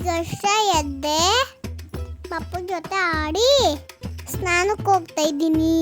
ಈಗಷ್ಟೇ ಎದ್ದೆ, ಪಪ್ಪನ ಜೊತೆ ಆಡಿ ಸ್ನಾನಕ್ಕೆ ಹೋಗ್ತಾ ಇದ್ದೀನಿ.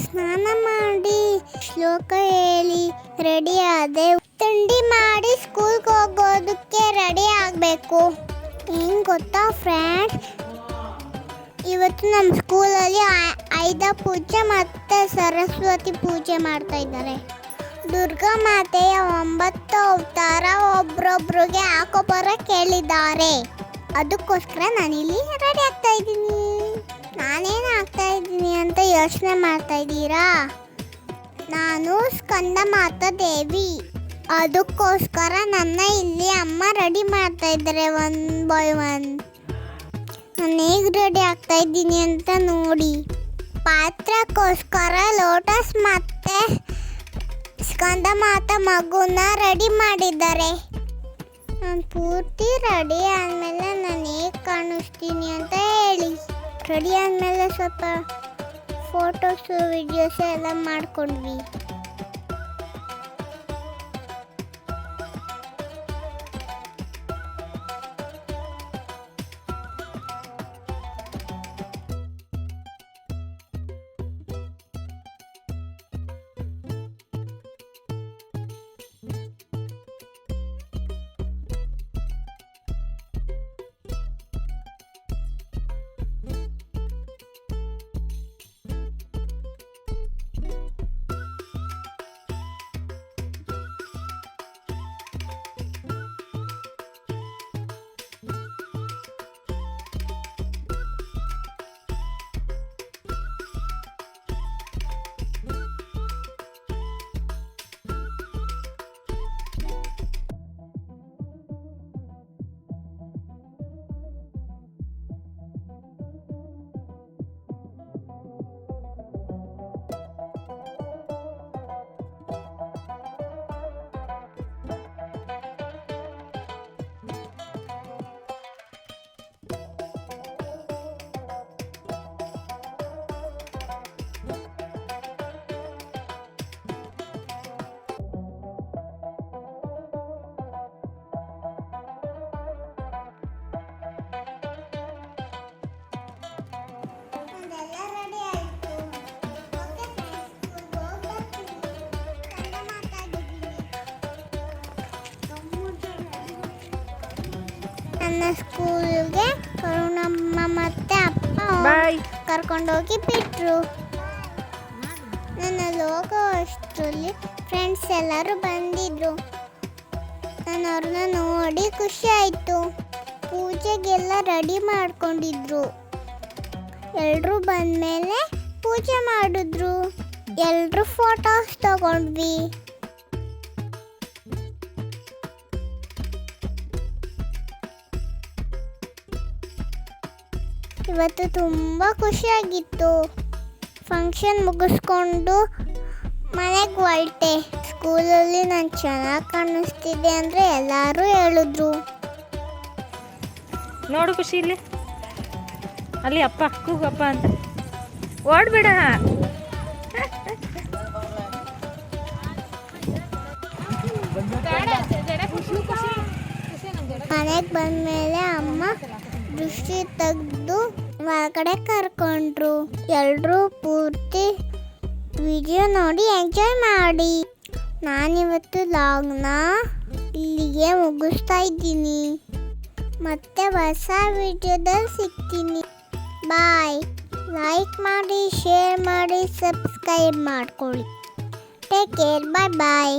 ಸ್ನಾನ ಮಾಡಿ ಶ್ಲೋಕ ಹೇಳಿ ರೆಡಿ ಆದೆ. ತಿಂಡಿ ಮಾಡಿ ಸ್ಕೂಲ್ಗೆ ಹೋಗೋದಕ್ಕೆ ರೆಡಿ ಆಗಬೇಕು. ಏನು ಗೊತ್ತಾ ಫ್ರೆಂಡ್ಸ್, ಇವತ್ತು ನಮ್ಮ ಸ್ಕೂಲಲ್ಲಿ ಆಯುಧ ಪೂಜೆ ಮತ್ತು ಸರಸ್ವತಿ ಪೂಜೆ ಮಾಡ್ತಾ ಇದ್ದಾರೆ. ದುರ್ಗಾ ಮಾತೆಯ 9 ಅವತಾರ ಒಬ್ರೊಬ್ರಿಗೆ ಹಾಕೋಬರಕ್ಕೆ ಹೇಳಿದ್ದಾರೆ. ಅದಕ್ಕೋಸ್ಕರ ನಾನಿಲ್ಲಿ ರೆಡಿ ಆಗ್ತಾ ಇದ್ದೀನಿ. ನಾನೇನು ಆಗ್ತಾ ಇದ್ದೀನಿ ಅಂತ ಯೋಚನೆ ಮಾಡ್ತಾ ಇದ್ದೀರಾ? ನಾನು ಸ್ಕಂದ ಮಾತಾ ದೇವಿ. ಅದಕ್ಕೋಸ್ಕರ ನನ್ನ ಇಲ್ಲಿ ಅಮ್ಮ ರೆಡಿ ಮಾಡ್ತಾ ಇದ್ದಾರೆ ಒನ್ ಬೈ ಒನ್. ನಾನು ಹೇಗೆ ರೆಡಿ ಆಗ್ತಾ ಇದ್ದೀನಿ ಅಂತ ನೋಡಿ. ಪಾತ್ರಕ್ಕೋಸ್ಕರ ಲೋಟಸ್ ಮತ್ತೆ ಸ್ಕಂದ ಮಾತಾ ಮಗುನ ರೆಡಿ ಮಾಡಿದ್ದಾರೆ. ನಾನು ಪೂರ್ತಿ ರೆಡಿ ಆದಮೇಲೆ ನಾನು ಹೇಗೆ ಕಾಣಿಸ್ತೀನಿ ಅಂತ ಹೇಳಿ. ರೆಡಿ ಆದಮೇಲೆ ಸ್ವಲ್ಪ ಫೋಟೋಸು ವಿಡಿಯೋಸ್ ಎಲ್ಲ ಮಾಡ್ಕೊಂಡ್ವಿ. ನನ್ನ ಸ್ಕೂಲ್ಗೆ ಕರುಣಮ್ಮ ಮತ್ತೆ ಅಪ್ಪ ಕರ್ಕೊಂಡೋಗಿ ಬಿಟ್ರು. ನನ್ನ ಹೋಗೋ ಅಷ್ಟರಲ್ಲಿ ಫ್ರೆಂಡ್ಸ್ ಎಲ್ಲರೂ ಬಂದಿದ್ರು. ನಾನು ಅವ್ರನ್ನ ನೋಡಿ ಖುಷಿ ಆಯಿತು. ಪೂಜೆಗೆಲ್ಲ ರೆಡಿ ಮಾಡ್ಕೊಂಡಿದ್ರು. ಎಲ್ಲರೂ ಬಂದಮೇಲೆ ಪೂಜೆ ಮಾಡಿದ್ರು. ಎಲ್ಲರೂ ಫೋಟೋಸ್ ತಗೊಂಡ್ವಿ. ಇವತ್ತು ತುಂಬ ಖುಷಿಯಾಗಿತ್ತು. ಫಂಕ್ಷನ್ ಮುಗಿಸ್ಕೊಂಡು ಮನೆಗೆ ಹೊರಟೆ. ಸ್ಕೂಲಲ್ಲಿ ನಾನು ಚೆನ್ನಾಗಿ ಕಾಣಿಸ್ತಿದ್ದೆ ಅಂದರೆ ಎಲ್ಲರೂ ಹೇಳಿದ್ರು. ನೋಡು ಖುಷಿ ಇಲ್ಲಿ, ಅಲ್ಲಿ ಅಪ್ಪ ಕೂಗು ಅಪ್ಪ ಅಂತ. ಓಡ್ಬೇಡ. ಮನೆಗೆ ಬಂದಮೇಲೆ ಅಮ್ಮ ದೃಷ್ಟಿ ತೆಗೆದು ಹೊರಗಡೆ ಕರ್ಕೊಂಡ್ರು. ಎಲ್ಲರೂ ಪೂರ್ತಿ ವಿಡಿಯೋ ನೋಡಿ ಎಂಜಾಯ್ ಮಾಡಿ. ನಾನಿವತ್ತು ಲಾಗ್ನ ಇಲ್ಲಿಗೆ ಮುಗಿಸ್ತಾ ಇದ್ದೀನಿ. ಮತ್ತೆ ಹೊಸ ವಿಡಿಯೋದಲ್ಲಿ ಸಿಗ್ತೀನಿ. ಬಾಯ್. ಲೈಕ್ ಮಾಡಿ, ಶೇರ್ ಮಾಡಿ, ಸಬ್ಸ್ಕ್ರೈಬ್ ಮಾಡ್ಕೊಳ್ಳಿ. Take care. ಬಾಯ್ ಬಾಯ್.